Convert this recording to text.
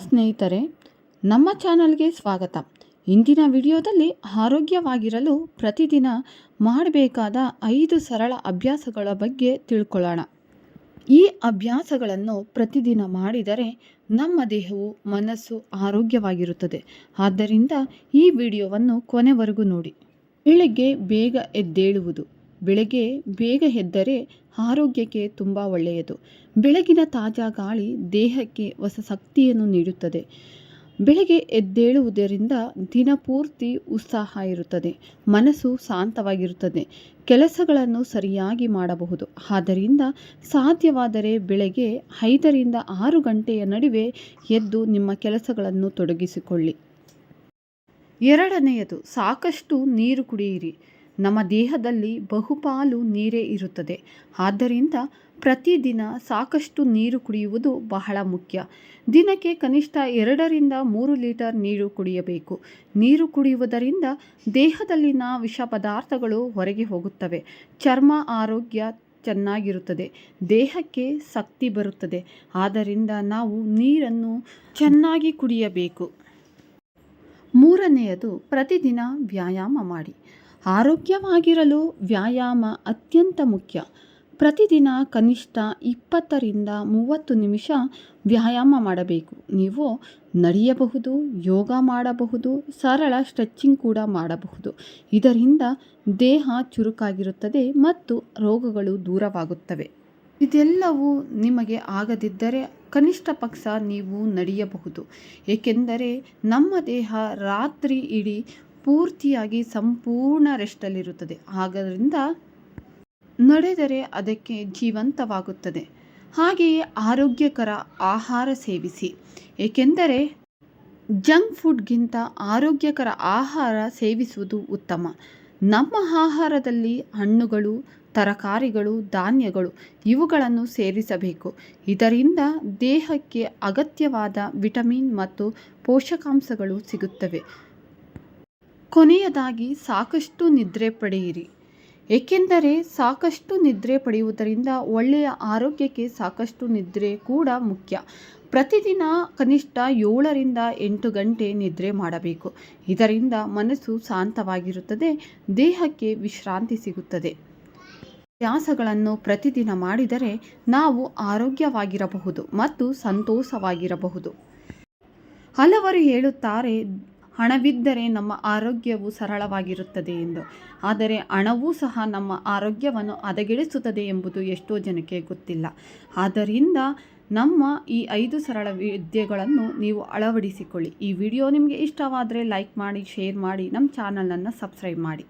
ಸ್ನೇಹಿತರೆ, ನಮ್ಮ ಚಾನಲ್ಗೆ ಸ್ವಾಗತ. ಇಂದಿನ ವಿಡಿಯೋದಲ್ಲಿ ಆರೋಗ್ಯವಾಗಿರಲು ಪ್ರತಿದಿನ ಮಾಡಬೇಕಾದ 5 ಸರಳ ಅಭ್ಯಾಸಗಳ ಬಗ್ಗೆ ತಿಳ್ಕೊಳ್ಳೋಣ. ಈ ಅಭ್ಯಾಸಗಳನ್ನು ಪ್ರತಿದಿನ ಮಾಡಿದರೆ ನಮ್ಮ ದೇಹವು ಮನಸ್ಸು ಆರೋಗ್ಯವಾಗಿರುತ್ತದೆ. ಆದ್ದರಿಂದ ಈ ವಿಡಿಯೋವನ್ನು ಕೊನೆವರೆಗೂ ನೋಡಿ. ಬೆಳಗ್ಗೆ ಬೇಗ ಎದ್ದೇಳುವುದು. ಬೆಳಗ್ಗೆ ಬೇಗ ಎದ್ದರೆ ಆರೋಗ್ಯಕ್ಕೆ ತುಂಬ ಒಳ್ಳೆಯದು. ಬೆಳಗಿನ ತಾಜಾ ಗಾಳಿ ದೇಹಕ್ಕೆ ಹೊಸ ಶಕ್ತಿಯನ್ನು ನೀಡುತ್ತದೆ. ಬೆಳಗ್ಗೆ ಎದ್ದೇಳುವುದರಿಂದ ದಿನಪೂರ್ತಿ ಉತ್ಸಾಹ ಇರುತ್ತದೆ, ಮನಸ್ಸು ಶಾಂತವಾಗಿರುತ್ತದೆ, ಕೆಲಸಗಳನ್ನು ಸರಿಯಾಗಿ ಮಾಡಬಹುದು. ಆದ್ದರಿಂದ ಸಾಧ್ಯವಾದರೆ ಬೆಳಗ್ಗೆ 5ರಿಂದ 6 ಗಂಟೆಯ ನಡುವೆ ಎದ್ದು ನಿಮ್ಮ ಕೆಲಸಗಳನ್ನು ತೊಡಗಿಸಿಕೊಳ್ಳಿ. ಎರಡನೆಯದು, ಸಾಕಷ್ಟು ನೀರು ಕುಡಿಯಿರಿ. ನಮ್ಮ ದೇಹದಲ್ಲಿ ಬಹುಪಾಲು ನೀರೇ ಇರುತ್ತದೆ. ಆದ್ದರಿಂದ ಪ್ರತಿದಿನ ಸಾಕಷ್ಟು ನೀರು ಕುಡಿಯುವುದು ಬಹಳ ಮುಖ್ಯ. ದಿನಕ್ಕೆ ಕನಿಷ್ಠ 2ರಿಂದ 3 ಲೀಟರ್ ನೀರು ಕುಡಿಯಬೇಕು. ನೀರು ಕುಡಿಯುವುದರಿಂದ ದೇಹದಲ್ಲಿನ ವಿಷ ಪದಾರ್ಥಗಳು ಹೊರಗೆ ಹೋಗುತ್ತವೆ, ಚರ್ಮ ಆರೋಗ್ಯ ಚೆನ್ನಾಗಿರುತ್ತದೆ, ದೇಹಕ್ಕೆ ಶಕ್ತಿ ಬರುತ್ತದೆ. ಆದ್ದರಿಂದ ನಾವು ನೀರನ್ನು ಚೆನ್ನಾಗಿ ಕುಡಿಯಬೇಕು. ಮೂರನೆಯದು, ಪ್ರತಿದಿನ ವ್ಯಾಯಾಮ ಮಾಡಿ. ಆರೋಗ್ಯವಾಗಿರಲು ವ್ಯಾಯಾಮ ಅತ್ಯಂತ ಮುಖ್ಯ. ಪ್ರತಿದಿನ ಕನಿಷ್ಠ 20ರಿಂದ 30 ನಿಮಿಷ ವ್ಯಾಯಾಮ ಮಾಡಬೇಕು. ನೀವು ನಡೆಯಬಹುದು, ಯೋಗ ಮಾಡಬಹುದು, ಸರಳ ಸ್ಟ್ರೆಚಿಂಗ್ ಕೂಡ ಮಾಡಬಹುದು. ಇದರಿಂದ ದೇಹ ಚುರುಕಾಗಿರುತ್ತದೆ ಮತ್ತು ರೋಗಗಳು ದೂರವಾಗುತ್ತವೆ. ಇದೆಲ್ಲವೂ ನಿಮಗೆ ಆಗದಿದ್ದರೆ ಕನಿಷ್ಠ ಪಕ್ಷ ನೀವು ನಡೆಯಬಹುದು. ಏಕೆಂದರೆ ನಮ್ಮ ದೇಹ ರಾತ್ರಿ ಇಡೀ ಪೂರ್ತಿಯಾಗಿ ಸಂಪೂರ್ಣ ರೆಸ್ಟಲ್ಲಿರುತ್ತದೆ. ಆದ್ದರಿಂದ ನಡೆದರೆ ಅದಕ್ಕೆ ಜೀವಂತವಾಗುತ್ತದೆ. ಹಾಗೆಯೇ ಆರೋಗ್ಯಕರ ಆಹಾರ ಸೇವಿಸಿ. ಏಕೆಂದರೆ ಜಂಕ್ ಫುಡ್ಗಿಂತ ಆರೋಗ್ಯಕರ ಆಹಾರ ಸೇವಿಸುವುದು ಉತ್ತಮ. ನಮ್ಮ ಆಹಾರದಲ್ಲಿ ಹಣ್ಣುಗಳು, ತರಕಾರಿಗಳು, ಧಾನ್ಯಗಳು ಇವುಗಳನ್ನು ಸೇರಿಸಬೇಕು. ಇದರಿಂದ ದೇಹಕ್ಕೆ ಅಗತ್ಯವಾದ ವಿಟಮಿನ್ ಮತ್ತು ಪೋಷಕಾಂಶಗಳು ಸಿಗುತ್ತವೆ. ಕೊನೆಯದಾಗಿ, ಸಾಕಷ್ಟು ನಿದ್ರೆ ಪಡೆಯಿರಿ. ಏಕೆಂದರೆ ಸಾಕಷ್ಟು ನಿದ್ರೆ ಪಡೆಯುವುದರಿಂದ ಒಳ್ಳೆಯ ಆರೋಗ್ಯಕ್ಕೆ ಸಾಕಷ್ಟು ನಿದ್ರೆ ಕೂಡ ಮುಖ್ಯ. ಪ್ರತಿದಿನ ಕನಿಷ್ಠ 7ರಿಂದ 8 ಗಂಟೆ ನಿದ್ರೆ ಮಾಡಬೇಕು. ಇದರಿಂದ ಮನಸ್ಸು ಶಾಂತವಾಗಿರುತ್ತದೆ, ದೇಹಕ್ಕೆ ವಿಶ್ರಾಂತಿ ಸಿಗುತ್ತದೆ. ಅಭ್ಯಾಸಗಳನ್ನು ಪ್ರತಿದಿನ ಮಾಡಿದರೆ ನಾವು ಆರೋಗ್ಯವಾಗಿರಬಹುದು ಮತ್ತು ಸಂತೋಷವಾಗಿರಬಹುದು. ಹಲವರು ಹೇಳುತ್ತಾರೆ, ಹಣವಿದ್ದರೆ ನಮ್ಮ ಆರೋಗ್ಯವು ಸರಳವಾಗಿರುತ್ತದೆ ಎಂದು. ಆದರೆ ಹಣವೂ ಸಹ ನಮ್ಮ ಆರೋಗ್ಯವನ್ನು ಹದಗೆಡಿಸುತ್ತದೆ ಎಂಬುದು ಎಷ್ಟೋ ಜನಕ್ಕೆ ಗೊತ್ತಿಲ್ಲ. ಆದ್ದರಿಂದ ನಮ್ಮ ಈ 5 ಸರಳ ವಿದ್ಯೆಗಳನ್ನು ನೀವು ಅಳವಡಿಸಿಕೊಳ್ಳಿ. ಈ ವಿಡಿಯೋ ನಿಮಗೆ ಇಷ್ಟವಾದರೆ ಲೈಕ್ ಮಾಡಿ, ಶೇರ್ ಮಾಡಿ, ನಮ್ಮ ಚಾನಲನ್ನು ಸಬ್ಸ್ಕ್ರೈಬ್ ಮಾಡಿ.